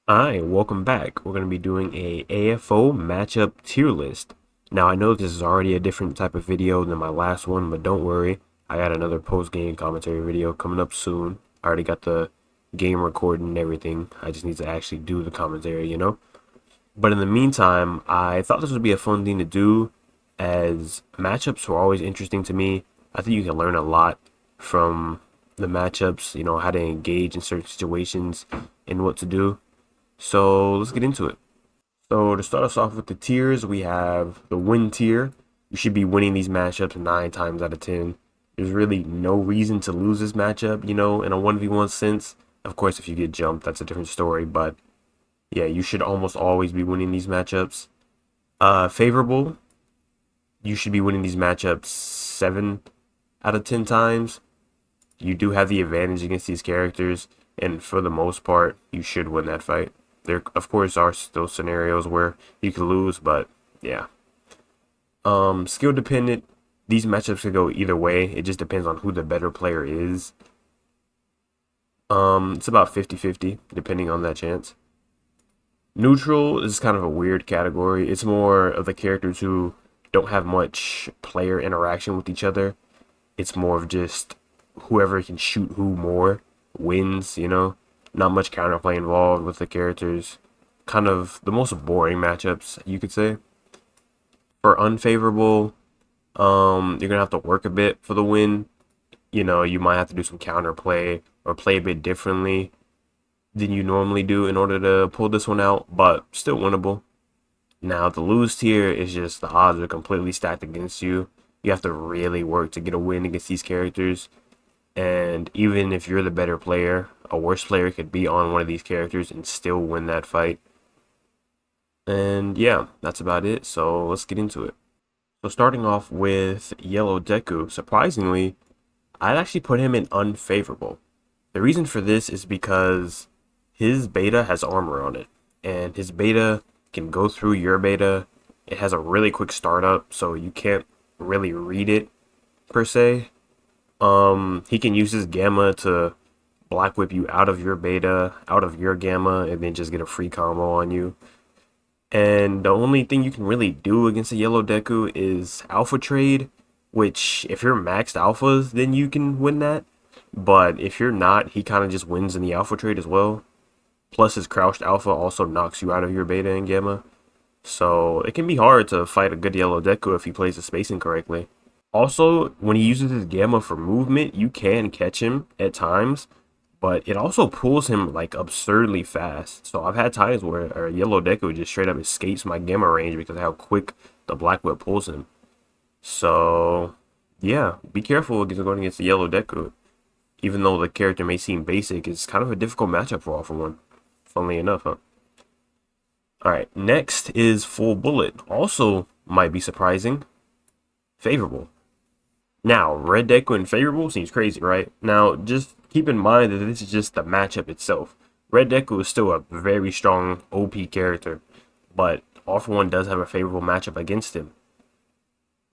Hi, welcome back. We're going to be doing a AFO matchup tier list. Now, I know this is already a different type of video than my last one, but don't worry. I got another post-game commentary video coming up soon. I already got the game recorded and everything. I just need to actually do the commentary. But in the meantime, I thought this would be a fun thing to do as matchups were always interesting to me. I think you can learn a lot from the matchups, how to engage in certain situations and what to do. So let's get into it. So to start us off with the tiers, we have the win tier. You should be winning these matchups 9 times out of 10. There's really no reason to lose this matchup, in a 1v1 sense. Of course, if you get jumped, that's a different story. But yeah, you should almost always be winning these matchups. Favorable, you should be winning these matchups 7 out of 10 times. You do have the advantage against these characters, and for the most part, you should win that fight. There, of course, are still scenarios where you could lose, but yeah. Skill dependent. These matchups could go either way. It just depends on who the better player is. It's about 50-50, depending on that chance. Neutral is kind of a weird category. It's more of the characters who don't have much player interaction with each other. It's more of just whoever can shoot who more wins. Not much counterplay involved with the characters. Kind of the most boring matchups, you could say. For unfavorable, you're gonna have to work a bit for the win. You might have to do some counterplay or play a bit differently than you normally do in order to pull this one out, but still winnable. Now, the lose tier is just the odds are completely stacked against you. You have to really work to get a win against these characters. And even if you're the better player, a worse player could be on one of these characters and still win that fight. And yeah, that's about it. So let's get into it. So starting off with Yellow Deku, surprisingly, I'd actually put him in unfavorable. The reason for this is because his beta has armor on it, and his beta can go through your beta. It has a really quick startup, so you can't really read it per se. He can use his gamma to black whip you out of your beta, out of your gamma, and then just get a free combo on you. And the only thing you can really do against a yellow Deku is alpha trade, which if you're maxed alphas, then you can win that. But if you're not, he kind of just wins in the alpha trade as well. Plus his crouched alpha also knocks you out of your beta and gamma. So it can be hard to fight a good yellow Deku if he plays the spacing correctly. Also, when he uses his gamma for movement, you can catch him at times, but it also pulls him like absurdly fast. So I've had times where a yellow Deku just straight up escapes my gamma range because of how quick the black whip pulls him. So yeah, be careful going against the yellow Deku. Even though the character may seem basic, it's kind of a difficult matchup for All For One. Funnily enough, huh? Alright, next is Full Bullet. Also might be surprising. Favorable. Now, Red Deku and favorable seems crazy, right? Now, just keep in mind that this is just the matchup itself. Red Deku is still a very strong OP character, but All For One does have a favorable matchup against him.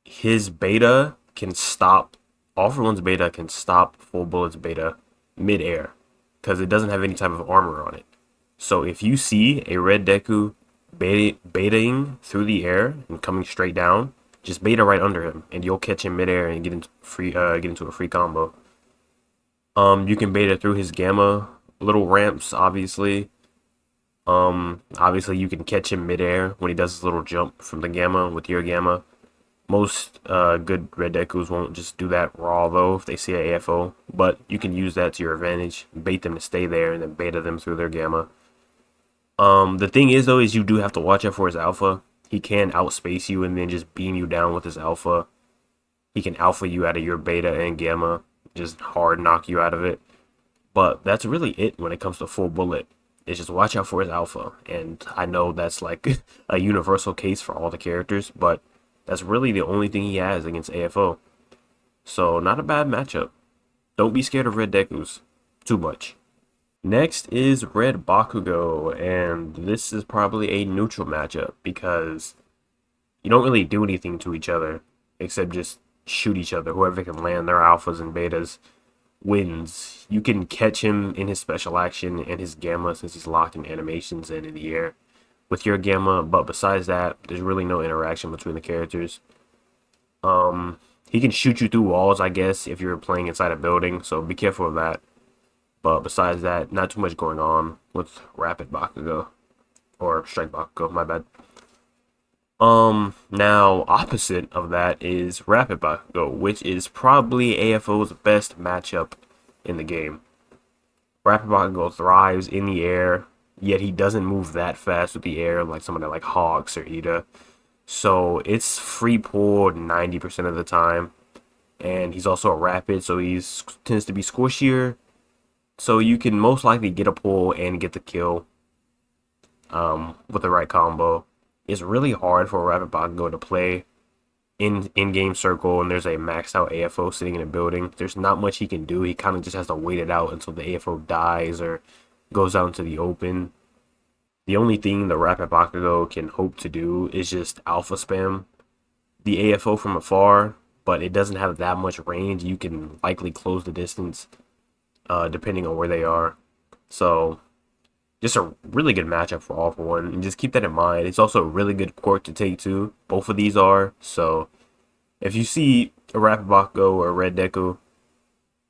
His beta can stop, All For One's beta can stop Full Bullet's beta mid-air, because it doesn't have any type of armor on it. So if you see a Red Deku betaing through the air and coming straight down, just beta right under him, and you'll catch him midair and get into a free combo. You can beta through his gamma little ramps, obviously. Obviously you can catch him midair when he does his little jump from the gamma with your gamma. Most good Red Dekus won't just do that raw though if they see a AFO, but you can use that to your advantage, bait them to stay there, and then beta them through their gamma. The thing is though, is you do have to watch out for his alpha. He can outspace you and then just beam you down with his alpha. He can alpha you out of your beta and gamma, just hard knock you out of it. But that's really it when it comes to Full Bullet. It's just watch out for his alpha. And I know that's like a universal case for all the characters, but that's really the only thing he has against AFO. So not a bad matchup. Don't be scared of Red Dekus too much. Next is Red Bakugo, and this is probably a neutral matchup because you don't really do anything to each other except just shoot each other, whoever can land their alphas and betas. wins. You can catch him in his special action and his gamma since he's locked in animations and in the air with your gamma, but besides that, there's really no interaction between the characters. He can shoot you through walls, I guess, if you're playing inside a building, so be careful of that. But besides that, not too much going on with Rapid Bakugo. Or Strike Bakugo, my bad. Now, opposite of that is Rapid Bakugo, which is probably AFO's best matchup in the game. Rapid Bakugo thrives in the air, yet he doesn't move that fast with the air like somebody like Hawks or Iida. So it's free pull 90% of the time. And he's also a rapid, so he tends to be squishier. So you can most likely get a pull and get the kill with the right combo. It's really hard for a Rapid Bakugo to play in-game circle, and there's a maxed out AFO sitting in a building. There's not much he can do. He kind of just has to wait it out until the AFO dies or goes out into the open. The only thing the Rapid Bakugo can hope to do is just alpha spam the AFO from afar, but it doesn't have that much range. You can likely close the distance depending on where they are. So just a really good matchup for All For One, and just keep that in mind. It's also a really good quirk to take too. Both of these are. So if you see a Rapid Bakugo or a Red Deku,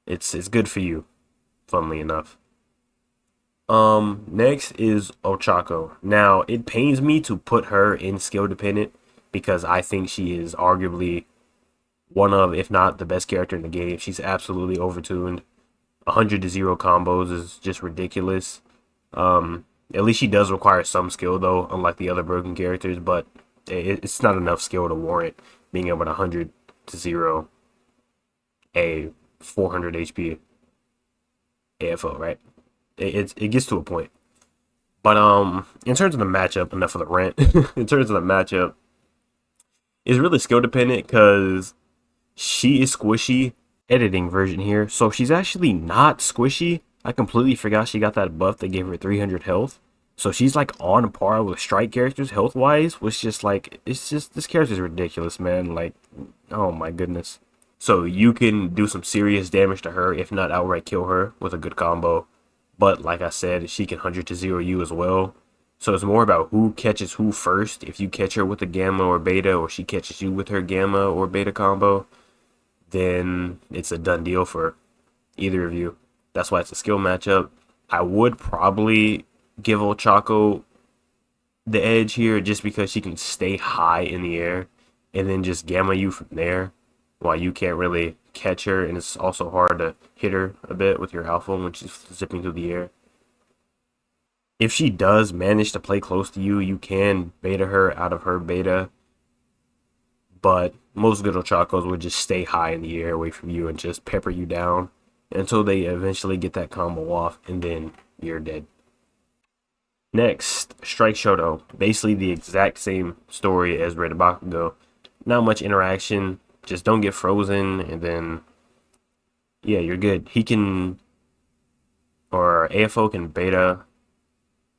it's good for you, funnily enough. Next is Ochako. Now, it pains me to put her in skill dependent because I think she is arguably one of, if not the best character in the game. She's absolutely overtuned. 100 to 0 combos is just ridiculous. At least she does require some skill though, unlike the other broken characters, but it's not enough skill to warrant being able to 100 to 0 a 400 HP AFO, right? It gets to a point. But in terms of the matchup, enough of the rant. In terms of the matchup, it's really skill dependent because she is squishy. Editing version here, so she's actually not squishy. I completely forgot she got that buff that gave her 300 health. So she's like on par with strike characters health wise, which just like, it's just, this character's ridiculous, man. Like, oh my goodness. So you can do some serious damage to her, if not outright kill her with a good combo. But like I said, she can 100 to 0 you as well. So it's more about who catches who first. If you catch her with a gamma or beta, or she catches you with her gamma or beta combo, then it's a done deal for either of you. That's why it's a skill matchup. I would probably give Ochako the edge here just because she can stay high in the air and then just gamma you from there while you can't really catch her, and it's also hard to hit her a bit with your alpha when she's zipping through the air. If she does manage to play close to you, you can beta her out of her beta, but most good Ochakos would just stay high in the air away from you and just pepper you down until they eventually get that combo off, and then you're dead. Next, Strike Shoto. Basically the exact same story as Red Bakugo. Not much interaction, just don't get frozen, and then, yeah, you're good. He can, or AFO can beta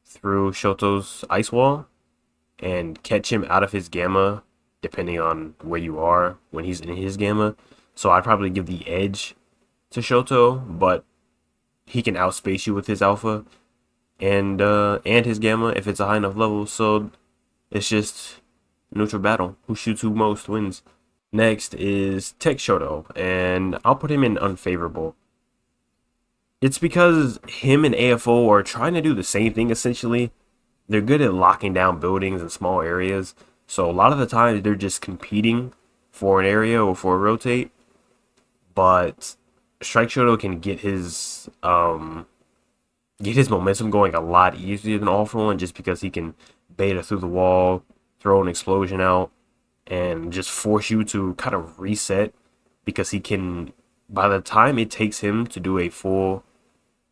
through Shoto's Ice Wall and catch him out of his gamma, depending on where you are when he's in his gamma. So I'd probably give the edge to Shoto, but he can outspace you with his alpha and his gamma if it's a high enough level. So it's just neutral battle. Who shoots who most wins. Next is Tech Shoto, and I'll put him in unfavorable. It's because him and AFO are trying to do the same thing essentially. They're good at locking down buildings in small areas. So a lot of the times they're just competing for an area or for a rotate. But Strike Shoto can get his momentum going a lot easier than All For One, just because he can beta through the wall, throw an explosion out, and just force you to kind of reset, because he can, by the time it takes him to do a full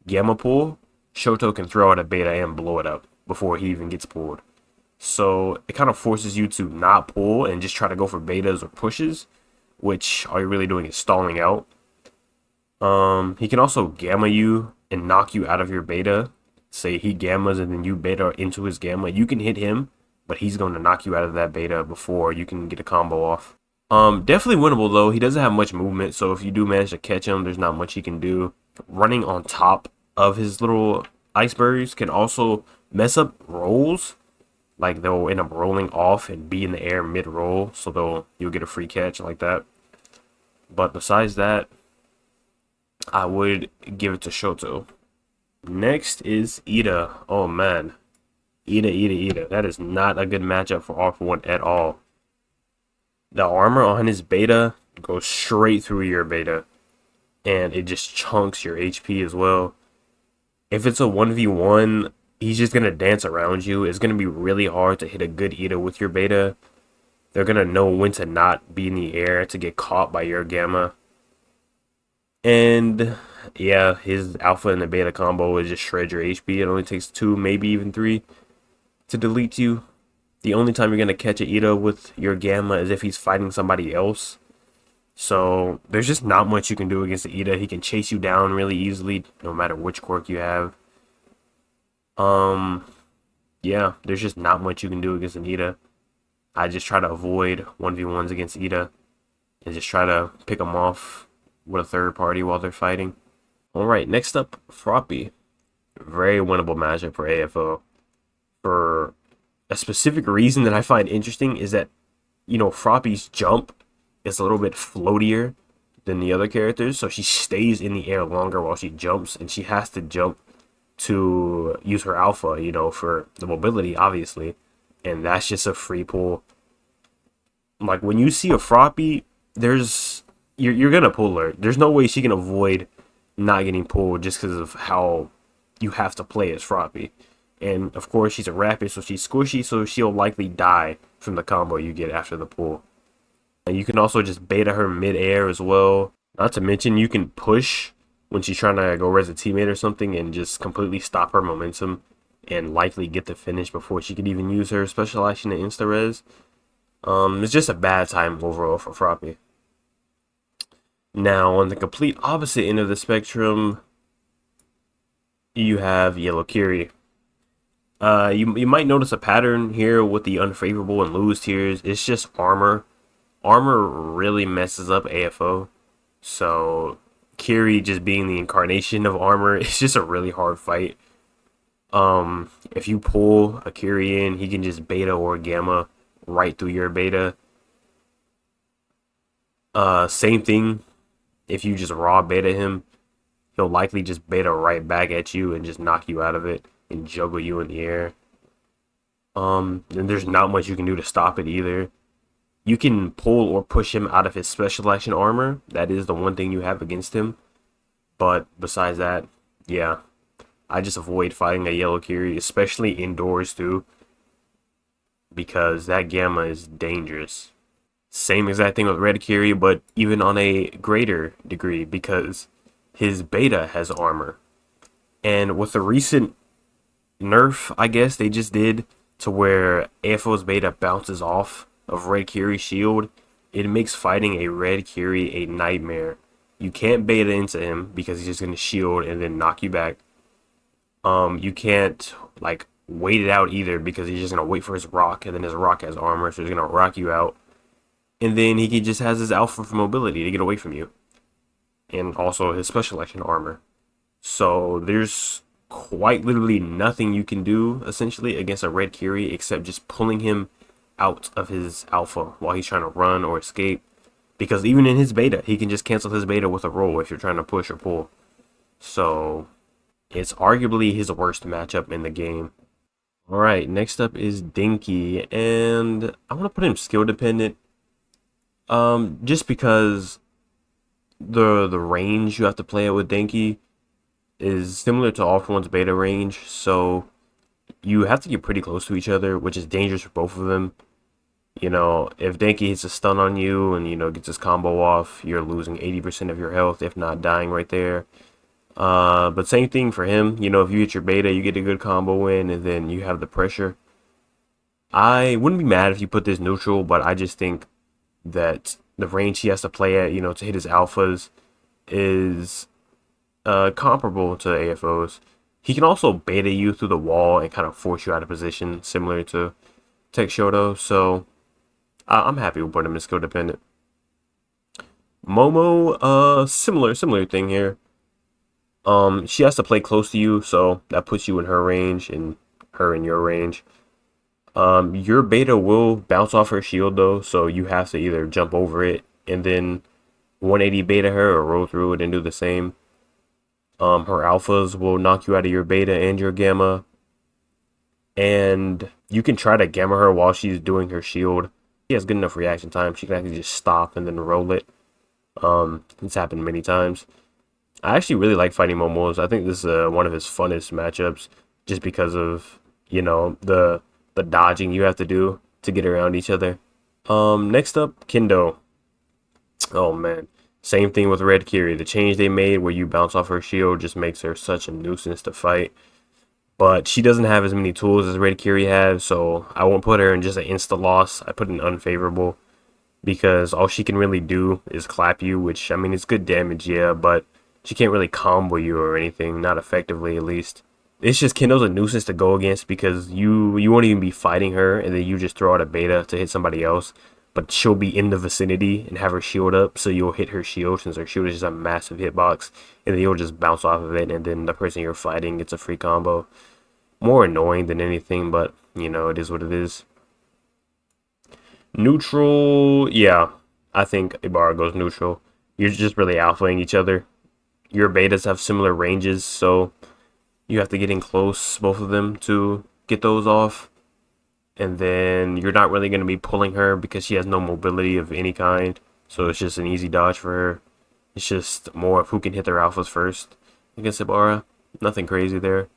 gamma pull, Shoto can throw out a beta and blow it up before he even gets pulled. So it kind of forces you to not pull and just try to go for betas or pushes, which all you're really doing is stalling out. He can also gamma you and knock you out of your beta. Say he gammas and then you beta into his gamma. You can hit him, but he's going to knock you out of that beta before you can get a combo off. Definitely winnable though. He doesn't have much movement, so if you do manage to catch him, there's not much he can do. Running on top of his little icebergs can also mess up rolls. Like they'll end up rolling off and be in the air mid-roll, so you'll get a free catch like that. But besides that, I would give it to Shoto. Next is Iida. Oh man, Iida. That is not a good matchup for All For One at all. The armor on his beta goes straight through your beta, and it just chunks your HP as well. If it's a 1v1, he's just going to dance around you. It's going to be really hard to hit a good Iida with your beta. They're going to know when to not be in the air to get caught by your gamma. And yeah, his alpha and the beta combo is just shred your HP. It only takes 2, maybe even 3 to delete you. The only time you're going to catch an Iida with your gamma is if he's fighting somebody else. So there's just not much you can do against the Iida. He can chase you down really easily, no matter which quirk you have. Yeah, there's just not much you can do against an Iida. I just try to avoid 1v1s against Iida and just try to pick them off with a third party while they're fighting. Alright, next up, Froppy. Very winnable matchup for AFO. For a specific reason that I find interesting is that, you know, Froppy's jump is a little bit floatier than the other characters, so she stays in the air longer while she jumps, and she has to jump to use her alpha, you know, for the mobility, obviously, and that's just a free pull. Like, when you see a Froppy, you're gonna pull her. There's no way she can avoid not getting pulled just because of how you have to play as Froppy. And of course, she's a rapid, so she's squishy, so she'll likely die from the combo you get after the pull. And you can also just beta her mid-air as well. Not to mention, you can push when she's trying to go res a teammate or something and just completely stop her momentum and likely get the finish before she could even use her special action to insta-res. It's just a bad time overall for Froppy. Now, on the complete opposite end of the spectrum, you have Yellow Kiri. You might notice a pattern here with the unfavorable and lose tiers. It's just armor. Armor really messes up AFO. So Kiri just being the incarnation of armor, it's just a really hard fight. If you pull a Kiri in, he can just beta or gamma right through your beta. Same thing if you just raw beta him, he'll likely just beta right back at you and just knock you out of it and juggle you in the air. And there's not much you can do to stop it either. You can pull or push him out of his special action armor. That is the one thing you have against him. But besides that, yeah, I just avoid fighting a Yellow Kiri, especially indoors too, because that gamma is dangerous. Same exact thing with Red Kiri, but even on a greater degree, because his beta has armor. And with the recent nerf, I guess, they just did to where AFO's beta bounces off of Red Kiri's shield, it makes fighting a Red Kiri a nightmare. You can't beta into him because he's just going to shield and then knock you back. You can't, like, wait it out either because he's just going to wait for his rock, and then his rock has armor, so he's going to rock you out. And then he just has his alpha for mobility to get away from you. And also his special action armor. So there's quite literally nothing you can do, essentially, against a Red Kiri except just pulling him out of his alpha while he's trying to run or escape. Because even in his beta, he can just cancel his beta with a roll if you're trying to push or pull. So it's arguably his worst matchup in the game. Alright, next up is Denki, and I want to put him skill dependent. Just because the range you have to play it with Denki is similar to All For One's beta range, so you have to get pretty close to each other, which is dangerous for both of them. You know, if Denki hits a stun on you and, you know, gets his combo off, you're losing 80% of your health, if not dying right there. But same thing for him. You know, if you hit your beta, you get a good combo in, and then you have the pressure. I wouldn't be mad if you put this neutral, but I just think that the range he has to play at, you know, to hit his alphas is comparable to AFO's. He can also beta you through the wall and kind of force you out of position, similar to Tech Shoto. So I'm happy with putting him in skill dependent. Momo, similar thing here. She has to play close to you, so that puts you in her range and her in your range. Your beta will bounce off her shield though, so you have to either jump over it and then 180 beta her or roll through it and do the same. Her alphas will knock you out of your beta and your gamma, and you can try to gamma her while she's doing her shield. She has good enough reaction time. She can actually just stop and then roll it. It's happened many times. I actually really like fighting Momos. I think this is one of his funnest matchups, just because of the dodging you have to do to get around each other. Next up, Kendo. Oh man, same thing with Red Kiri. The change they made where you bounce off her shield just makes her such a nuisance to fight. But she doesn't have as many tools as Red Kiri has, so I won't put her in just an insta loss. I put an unfavorable because all she can really do is clap you, which I mean it's good damage, yeah, but she can't really combo you or anything, not effectively at least. It's just Kendo's a nuisance to go against because you won't even be fighting her and then you just throw out a beta to hit somebody else, but she'll be in the vicinity and have her shield up, so you'll hit her shield since her shield is just a massive hitbox, and then you'll just bounce off of it, and then the person you're fighting gets a free combo. More annoying than anything, but you know, it is what it is. Neutral, yeah, I think Ibarra goes neutral. You're just really alphaing each other. Your betas have similar ranges, so you have to get in close, both of them, to get those off. And then you're not really going to be pulling her because she has no mobility of any kind. So it's just an easy dodge for her. It's just more of who can hit their alphas first against Ibarra. Nothing crazy there.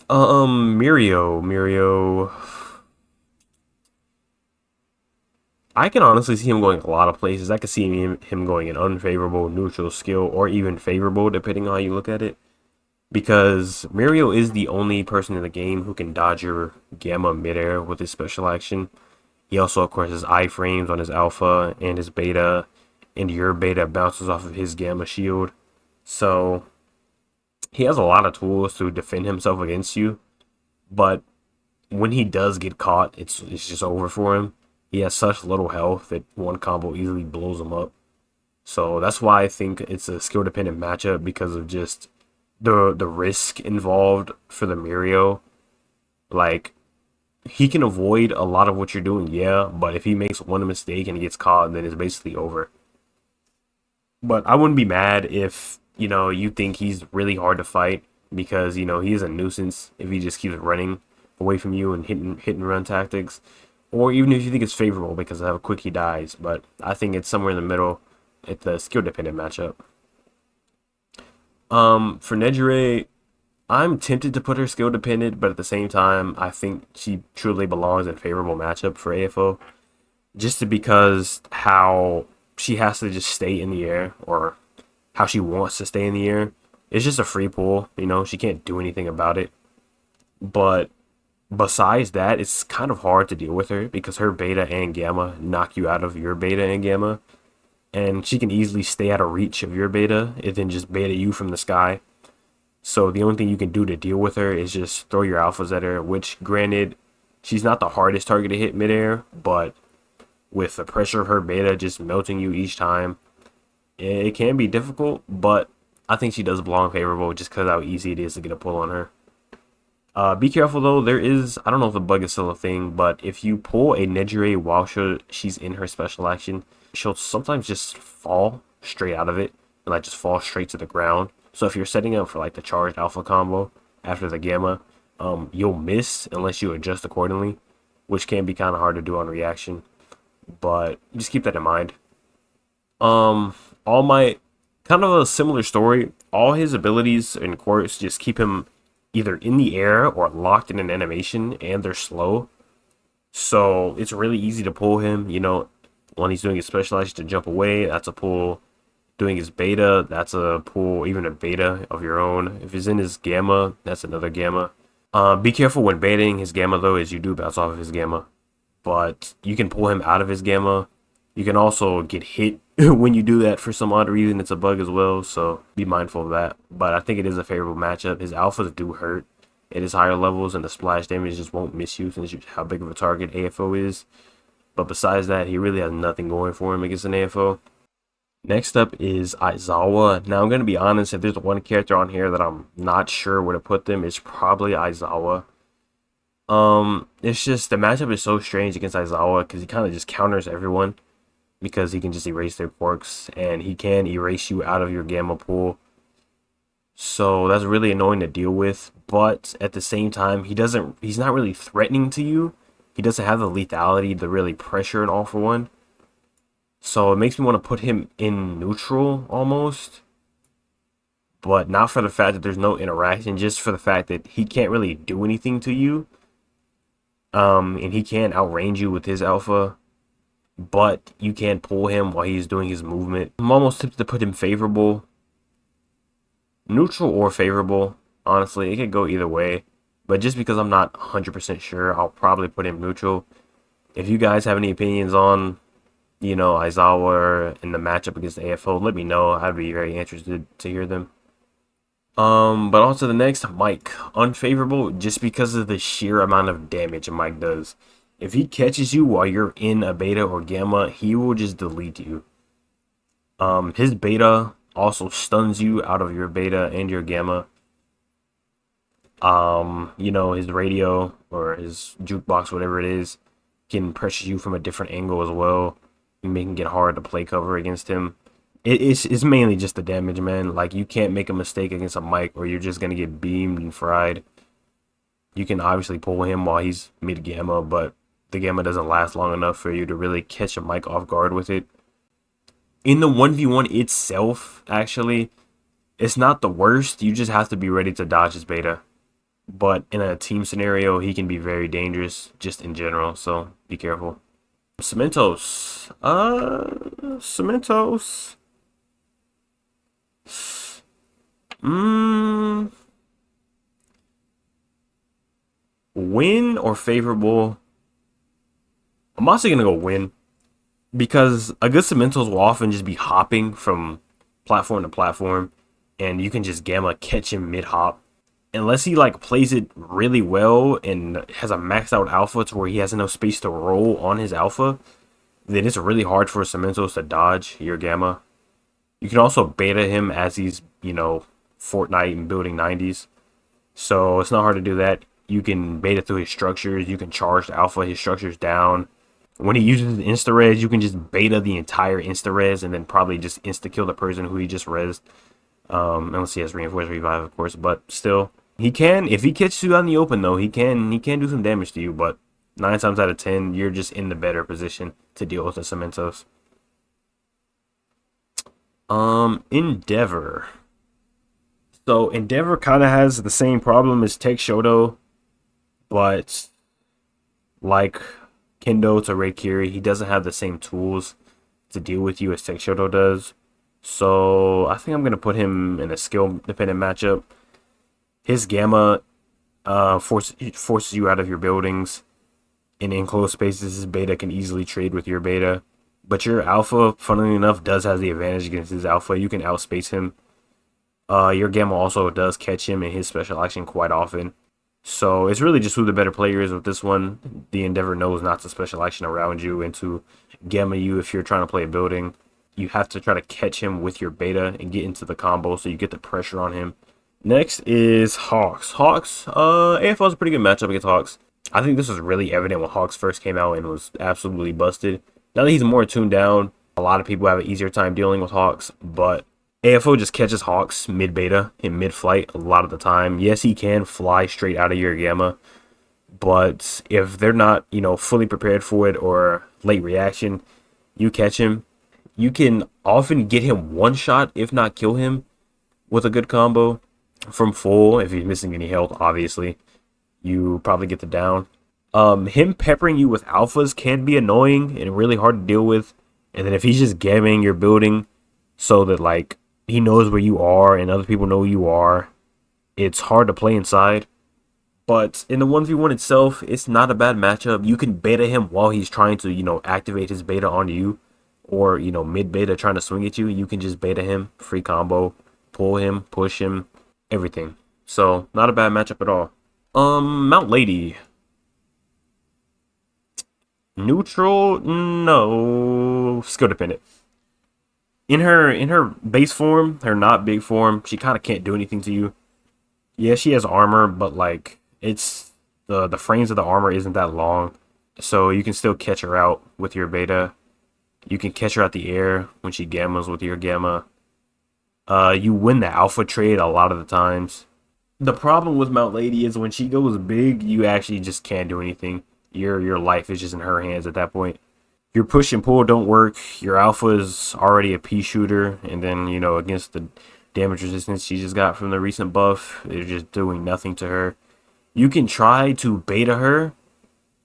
Mirio. I can honestly see him going a lot of places. I could see him going in unfavorable, neutral, skill, or even favorable, depending on how you look at it. Because Mirio is the only person in the game who can dodge your gamma midair with his special action. He also, of course, has iframes on his alpha and his beta, and your beta bounces off of his gamma shield. So he has a lot of tools to defend himself against you, but when he does get caught, it's just over for him. He has such little health that one combo easily blows him up. So that's why I think it's a skill dependent matchup, because of just the risk involved for the Mirio. Like, he can avoid a lot of what you're doing, yeah, but if he makes one mistake and he gets caught, then it's basically over. But I wouldn't be mad if, you think he's really hard to fight, because, he is a nuisance if he just keeps running away from you and hit and run tactics. Or even if you think it's favorable because of how quick he dies. But I think it's somewhere in the middle. It's a skill dependent matchup. For Nejire, I'm tempted to put her skill dependent, but at the same time, I think she truly belongs in favorable matchup for AFO. Just because how she has to just stay in the air, or how she wants to stay in the air. It's just a free pull, she can't do anything about it. But besides that, it's kind of hard to deal with her because her beta and gamma knock you out of your beta and gamma. And she can easily stay out of reach of your beta and then just beta you from the sky. So the only thing you can do to deal with her is just throw your alphas at her, which, granted, she's not the hardest target to hit midair, but with the pressure of her beta just melting you each time, it can be difficult, but I think she does belong favorable just because how easy it is to get a pull on her. Be careful though, there is, I don't know if the bug is still a thing, but if you pull a Nejire while she's in her special action, she'll sometimes just fall straight out of it and just fall straight to the ground. So if you're setting up for the charged alpha combo after the gamma, you'll miss unless you adjust accordingly, which can be kind of hard to do on reaction, but just keep that in mind. All Might, kind of a similar story. All his abilities and quirks just keep him either in the air or locked in an animation, and they're slow. So it's really easy to pull him, when he's doing his special action to jump away, that's a pull. Doing his beta, that's a pull, even a beta of your own. If he's in his gamma, that's another gamma. Be careful when baiting his gamma though, as you do bounce off of his gamma. But you can pull him out of his gamma. You can also get hit when you do that for some odd reason. It's a bug as well, so be mindful of that. But I think it is a favorable matchup. His alphas do hurt at his higher levels, and the splash damage just won't miss you since how big of a target AFO is. But besides that, he really has nothing going for him against an AFO. Next up is Aizawa. Now I'm gonna be honest, if there's one character on here that I'm not sure where to put them, it's probably Aizawa. It's just the matchup is so strange against Aizawa because he kind of just counters everyone because he can just erase their quirks and he can erase you out of your gamma pool. So that's really annoying to deal with, but at the same time, he's not really threatening to you. He doesn't have the lethality to really pressure an all for one. So it makes me want to put him in neutral almost, but not for the fact that there's no interaction, just for the fact that he can't really do anything to you. And he can outrange you with his alpha, but you can pull him while he's doing his movement. I'm almost tempted to put him favorable, neutral or favorable. Honestly, it could go either way, but just because I'm not 100% sure, I'll probably put him neutral. If you guys have any opinions on, Aizawa in the matchup against the AFO, let me know. I'd be very interested to hear them. But also the next, Mike. Unfavorable just because of the sheer amount of damage Mike does. If he catches you while you're in a beta or gamma, he will just delete you. His beta also stuns you out of your beta and your gamma. His radio or his jukebox, whatever it is, can pressure you from a different angle as well, making it hard to play cover against him. It's mainly just the damage, man. Like, you can't make a mistake against a Mike or you're just gonna get beamed and fried. You can obviously pull him while he's mid gamma, but the gamma doesn't last long enough for you to really catch a Mike off guard with it. In the 1v1 itself, actually, it's not the worst. You just have to be ready to dodge his beta. But in a team scenario, he can be very dangerous just in general, so be careful. Cementos. Cementos. Win or favorable? I'm also gonna go win because a good Cementos will often just be hopping from platform to platform, and you can just gamma catch him mid hop. Unless he like plays it really well and has a maxed out alpha to where he has enough space to roll on his alpha, then it's really hard for Cementos to dodge your gamma. You can also beta him as he's, Fortnite and building 90s. So it's not hard to do that. You can beta through his structures. You can charge the alpha his structures down. When he uses insta-res, you can just beta the entire insta-res and then probably just insta-kill the person who he just resed. Unless he has reinforced revive, of course. But still, he can, if he catches you out in the open, though, he can do some damage to you. But 9 times out of 10, you're just in the better position to deal with the Cementos. Endeavor. So Endeavor kind of has the same problem as Tech Shoto, but like Kendo to Reikiri, he doesn't have the same tools to deal with you as Tech Shoto does. So I think I'm gonna put him in a skill dependent matchup. His gamma forces you out of your buildings. In enclosed spaces, his beta can easily trade with your beta. But your alpha, funnily enough, does have the advantage against his alpha. You can outspace him. Your gamma also does catch him in his special action quite often. So it's really just who the better player is with this one. The Endeavor knows not to special action around you and to gamma you if you're trying to play a building. You have to try to catch him with your beta and get into the combo so you get the pressure on him. Next is Hawks. Hawks, AFL is a pretty good matchup against Hawks. I think this was really evident when Hawks first came out and was absolutely busted. Now that he's more tuned down, a lot of people have an easier time dealing with Hawks, but AFO just catches Hawks mid-beta and mid-flight a lot of the time. Yes, he can fly straight out of your gamma, but if they're not, fully prepared for it or late reaction, you catch him. You can often get him one shot, if not kill him, with a good combo from full. If he's missing any health, obviously, you probably get the down. Him peppering you with alphas can be annoying and really hard to deal with. And then if he's just gamming your building so that, like, he knows where you are and other people know who you are, it's hard to play inside. But in the 1v1 itself, it's not a bad matchup. You can beta him while he's trying to, activate his beta on you. Or, mid-beta trying to swing at you. You can just beta him, free combo, pull him, push him, everything. So, not a bad matchup at all. Mount Lady. Neutral? No. Skill dependent. In her base form, her not big form, she kind of can't do anything to you. Yeah, she has armor, but like it's the frames of the armor isn't that long, so you can still catch her out with your beta. You can catch her out the air when she gammas with your gamma. You win the alpha trade a lot of the times. The problem with Mount Lady is when she goes big, you actually just can't do anything. Your life is just in her hands at that point. Your push and pull don't work. Your alpha is already a P shooter, and then against the damage resistance she just got from the recent buff, they're just doing nothing to her. You can try to beta her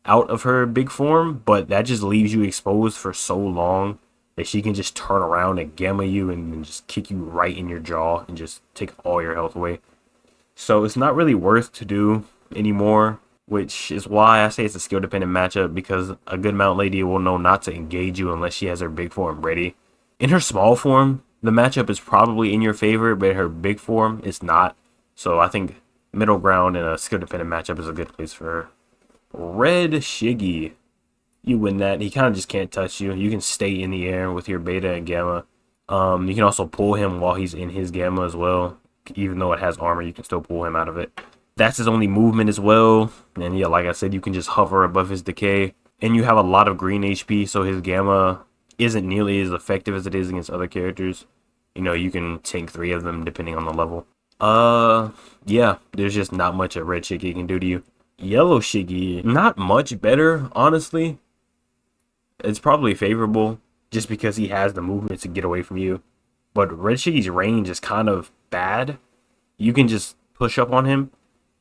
out of her big form, but that just leaves you exposed for so long that she can just turn around and gamma you and just kick you right in your jaw and just take all your health away. So it's not really worth to do anymore, which is why I say it's a skill dependent matchup, because a good Mount Lady will know not to engage you unless she has her big form ready. In her small form, the matchup is probably in your favor, but her big form is not. So I think middle ground in a skill dependent matchup is a good place for her. Red Shiggy. You win that. He kind of just can't touch you. You can stay in the air with your beta and gamma. You can also pull him while he's in his gamma as well. Even though it has armor, you can still pull him out of it. That's his only movement as well. And yeah, like I said, you can just hover above his decay. And you have a lot of green HP, so his gamma isn't nearly as effective as it is against other characters. You can tank 3 of them depending on the level. Yeah, there's just not much a Red Shiggy can do to you. Yellow Shiggy, not much better, honestly. It's probably favorable just because he has the movement to get away from you. But Red Shiggy's range is kind of bad. You can just push up on him,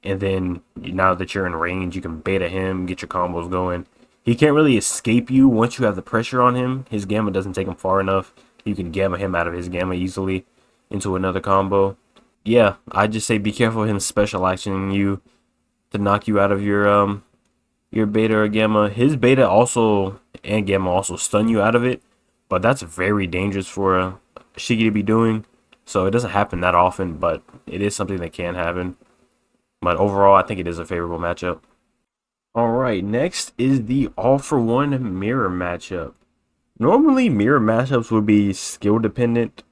and then now that you're in range, you can beta him, get your combos going. He can't really escape you once you have the pressure on him. His gamma doesn't take him far enough. You can gamma him out of his gamma easily into another combo. Yeah, I just say be careful of him special actioning you to knock you out of your beta or gamma. His beta also and gamma also stun you out of it, but that's very dangerous for a Shiggy to be doing. So it doesn't happen that often, but it is something that can happen. But overall, I think it is a favorable matchup. Alright, next is the all-for-one mirror matchup. Normally, mirror matchups would be skill dependent,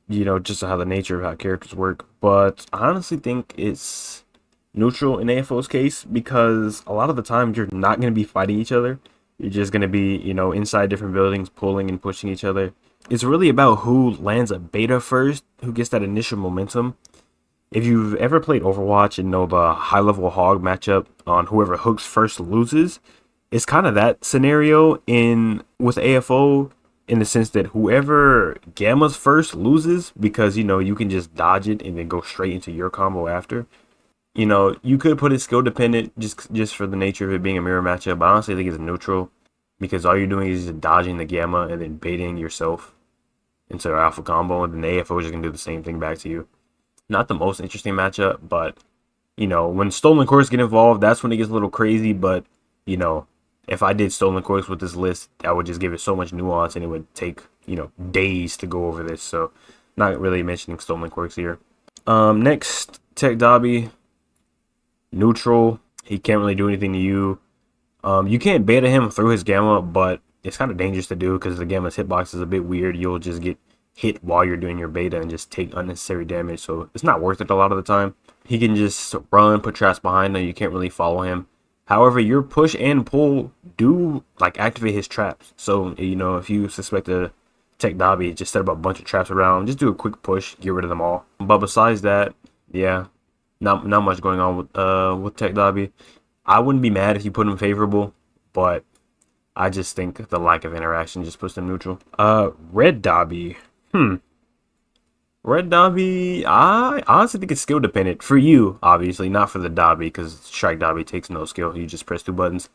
just how the nature of how characters work. But I honestly think it's neutral in AFO's case, because a lot of the times you're not going to be fighting each other. You're just going to be, inside different buildings, pulling and pushing each other. It's really about who lands a beta first, who gets that initial momentum. If you've ever played Overwatch and know the high-level hog matchup on whoever hooks first loses, it's kind of that scenario with AFO, in the sense that whoever gammas first loses, because, you can just dodge it and then go straight into your combo after. You could put it skill dependent just for the nature of it being a mirror matchup, but I honestly think it's neutral, because all you're doing is just dodging the gamma and then baiting yourself into an alpha combo, and then the AFO is just going to do the same thing back to you. Not the most interesting matchup, but, when stolen cores get involved, that's when it gets a little crazy, but, if I did stolen cores with this list, I would just give it so much nuance, and it would take, days to go over this, so not really mentioning stolen cores here. Next, Tech Dabi. Neutral. He can't really do anything to you. You can't beta him through his gamma, but it's kind of dangerous to do because the gamma's hitbox is a bit weird. You'll just get hit while you're doing your beta and just take unnecessary damage, so it's not worth it a lot of the time. He can just run, put traps behind him. You can't really follow him. However, your push and pull do activate his traps. So if you suspect a Tech Dabi, just set up a bunch of traps around. Just do a quick push, get rid of them all. But besides that, yeah. Not much going on with Tech Dabi. I wouldn't be mad if you put him favorable, but I just think the lack of interaction just puts him neutral. Red Dabi. Red Dabi, I honestly think it's skill dependent. For you, obviously, not for the Dabi, because Strike Dabi takes no skill. You just press 2 buttons.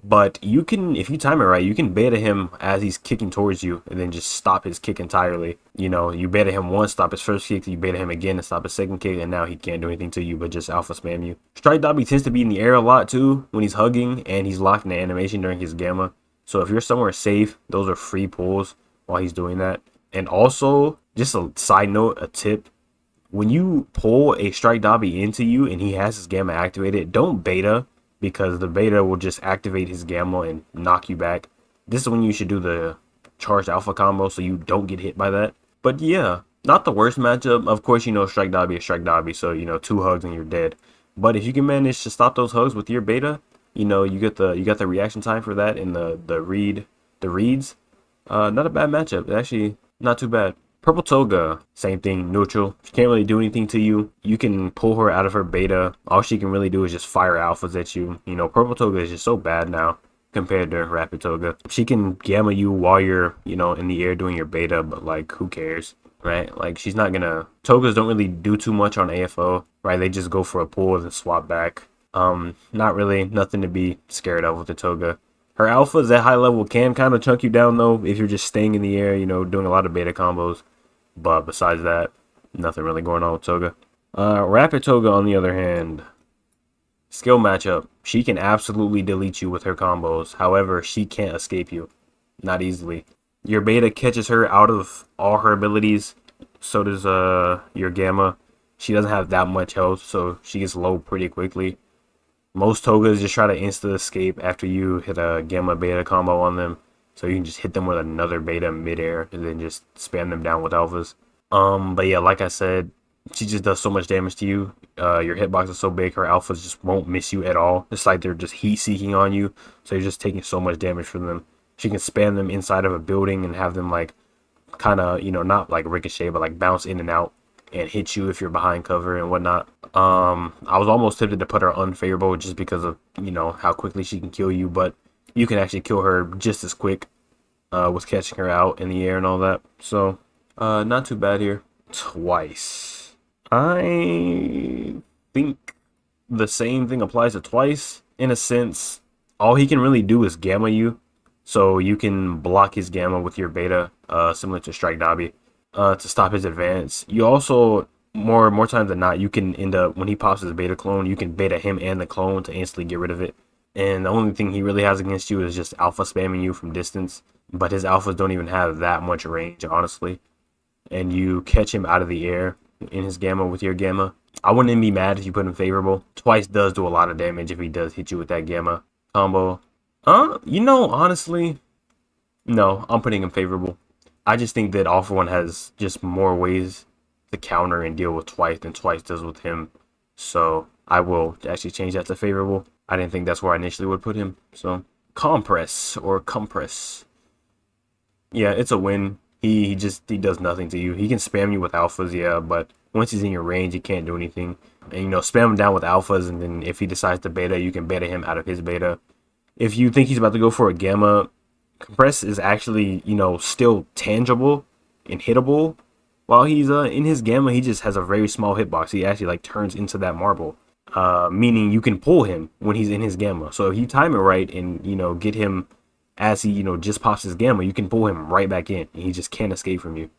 But you can, if you time it right, you can beta him as he's kicking towards you and then just stop his kick entirely. You beta him once, stop his first kick, you beta him again and stop his second kick, and now he can't do anything to you but just alpha spam you. Strike Dabi tends to be in the air a lot too when he's hugging, and he's locked in the animation during his gamma. So if you're somewhere safe, those are free pulls while he's doing that. And also, just a side note, a tip. When you pull a Strike Dabi into you and he has his gamma activated, don't beta, because the beta will just activate his gamma and knock you back. This is when you should do the charged alpha combo so you don't get hit by that. But yeah, not the worst matchup. Of course, Strike Dabi is Strike Dabi, so two hugs and you're dead. But if you can manage to stop those hugs with your beta, you got the reaction time for that in the reads. Not a bad matchup. Actually, not too bad. Purple Toga, same thing, neutral. She can't really do anything to you. You can pull her out of her beta. All she can really do is just fire alphas at you. Purple Toga is just so bad now compared to Rapid Toga. She can gamma you while you're, in the air doing your beta, but like, who cares, right? Like, she's not gonna... Togas don't really do too much on AFO, right? They just go for a pull and swap back. Not really, nothing to be scared of with the Toga. Her alphas at high level can kind of chunk you down though, if you're just staying in the air, doing a lot of beta combos. But besides that, nothing really going on with Toga. Rapid Toga, on the other hand, skill matchup. She can absolutely delete you with her combos. However, she can't escape you. Not easily. Your beta catches her out of all her abilities. So does your gamma. She doesn't have that much health, so she gets low pretty quickly. Most Togas just try to insta-escape after you hit a gamma beta combo on them. So you can just hit them with another beta midair and then just spam them down with alphas. But yeah, like I said, she just does so much damage to you. Your hitbox is so big, her alphas just won't miss you at all. It's like they're just heat seeking on you. So you're just taking so much damage from them. She can spam them inside of a building and have them like kind of, not like ricochet, but like bounce in and out and hit you if you're behind cover and whatnot. I was almost tempted to put her unfavorable just because of, how quickly she can kill you, but you can actually kill her just as quick with catching her out in the air and all that. So, not too bad here. Twice. I think the same thing applies to Twice. In a sense, all he can really do is gamma you. So you can block his gamma with your beta, similar to Strike Dabi, to stop his advance. You also, more times than not, you can end up, when he pops his beta clone, you can beta him and the clone to instantly get rid of it. And the only thing he really has against you is just alpha spamming you from distance. But his alphas don't even have that much range, honestly. And you catch him out of the air in his gamma with your gamma. I wouldn't be mad if you put him favorable. Twice does do a lot of damage if he does hit you with that gamma combo. Honestly, no, I'm putting him favorable. I just think that All For One has just more ways to counter and deal with Twice than Twice does with him. So I will actually change that to favorable. I didn't think that's where I initially would put him. So Compress or Compress. Yeah, it's a win. He does nothing to you. He can spam you with alphas, yeah, but once he's in your range, he can't do anything. And spam him down with alphas, and then if he decides to beta, you can beta him out of his beta. If you think he's about to go for a gamma, Compress is actually, still tangible and hittable. While he's in his gamma, he just has a very small hitbox. He actually like turns into that marble. Meaning you can pull him when he's in his gamma. So if you time it right and, get him as he, just pops his gamma, you can pull him right back in. And he just can't escape from you.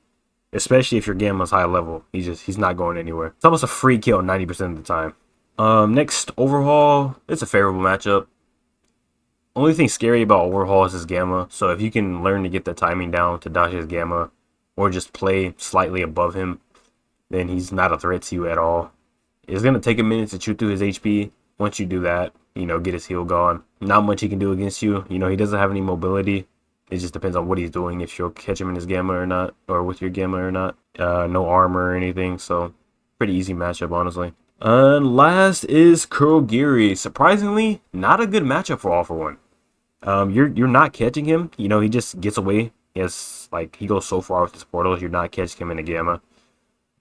Especially if your gamma's high level. He's not going anywhere. It's almost a free kill 90% of the time. Next, Overhaul. It's a favorable matchup. Only thing scary about Overhaul is his gamma. So if you can learn to get the timing down to dodge his gamma, or just play slightly above him, then he's not a threat to you at all. It's going to take a minute to chew through his HP. Once you do that, get his heal gone. Not much he can do against you. He doesn't have any mobility. It just depends on what he's doing, if you'll catch him in his gamma or not, or with your gamma or not. No armor or anything, so pretty easy matchup, honestly. Last is Kurogiri. Surprisingly, not a good matchup for All For One. You're not catching him. He just gets away. He goes so far with his portals, you're not catching him in a gamma.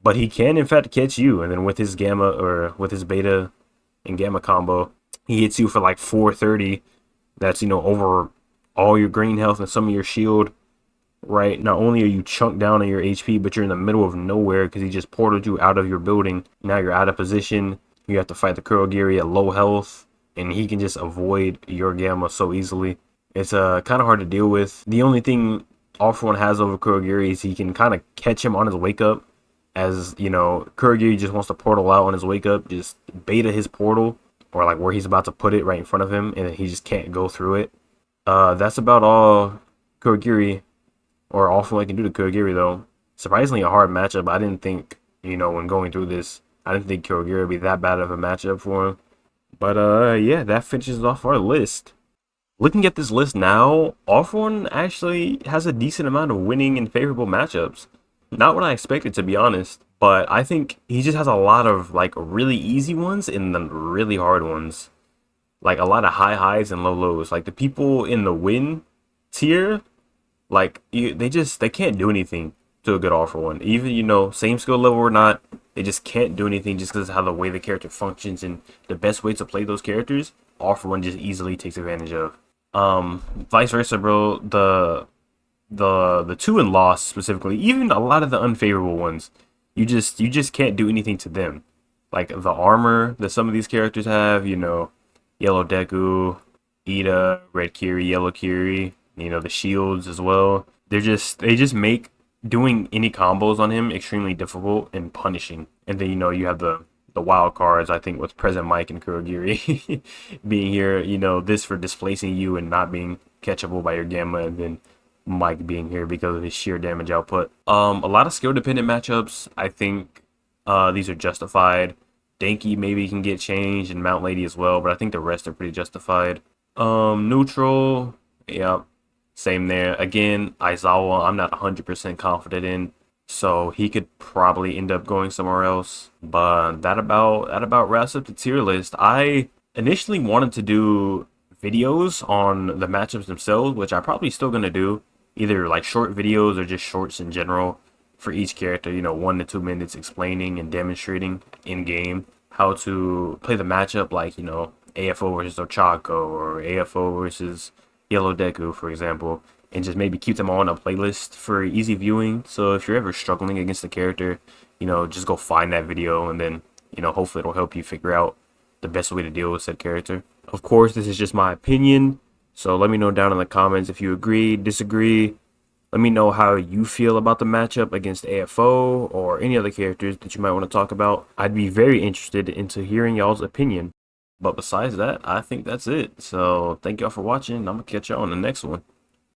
But he can, in fact, catch you. And then with his gamma, or with his beta and gamma combo, he hits you for like 430. That's, over all your green health and some of your shield, right? Not only are you chunked down on your HP, but you're in the middle of nowhere because he just portaled you out of your building. Now you're out of position. You have to fight the Kurogiri at low health, and he can just avoid your gamma so easily. It's kind of hard to deal with. The only thing All For One has over Kurogiri is he can kind of catch him on his wake up. As, Kurogiri just wants to portal out on his wake up, just beta his portal, or like where he's about to put it right in front of him, and then he just can't go through it. That's about all Kurogiri, or All For One can do to Kurogiri, though. Surprisingly a hard matchup. I didn't think, when going through this, I didn't think Kurogiri would be that bad of a matchup for him. But, yeah, that finishes off our list. Looking at this list now, All For One actually has a decent amount of winning and favorable matchups. Not what I expected, to be honest, but I think he just has a lot of like really easy ones and then really hard ones. Like a lot of high highs and low lows. Like the people in the win tier, like they can't do anything to a good all for one. Even same skill level or not, they just can't do anything just because of how the way the character functions and the best way to play those characters. All for one just easily takes advantage of. Vice versa, bro. The two in loss specifically, even a lot of the unfavorable ones, you just can't do anything to them. Like the armor that some of these characters have, yellow Deku, Iida, red Kiri, yellow Kiri, the shields as well. They just make doing any combos on him extremely difficult and punishing. And then you have the wild cards, I think, with present Mike and Kurogiri being here, this for displacing you and not being catchable by your Gamma, and then Mike being here because of his sheer damage output. A lot of skill dependent matchups. I think these are justified. Denki maybe can get changed and Mount Lady as well, but I think the rest are pretty justified. Neutral, yeah, same there. Again, Aizawa, I'm not 100% confident in, so he could probably end up going somewhere else. But that about wraps up the tier list. I initially wanted to do videos on the matchups themselves, which I'm probably still gonna do, either like short videos or just shorts in general for each character, 1 to 2 minutes explaining and demonstrating in game how to play the matchup, like AFO versus Ochako or AFO versus Yellow Deku, for example, and just maybe keep them all on a playlist for easy viewing. So if you're ever struggling against the character, just go find that video, and then hopefully it'll help you figure out the best way to deal with said character. Of course, this is just my opinion, so let me know down in the comments if you agree, disagree. Let me know how you feel about the matchup against AFO or any other characters that you might want to talk about. I'd be very interested into hearing y'all's opinion. But besides that, I think that's it. So thank y'all for watching. I'm going to catch y'all on the next one.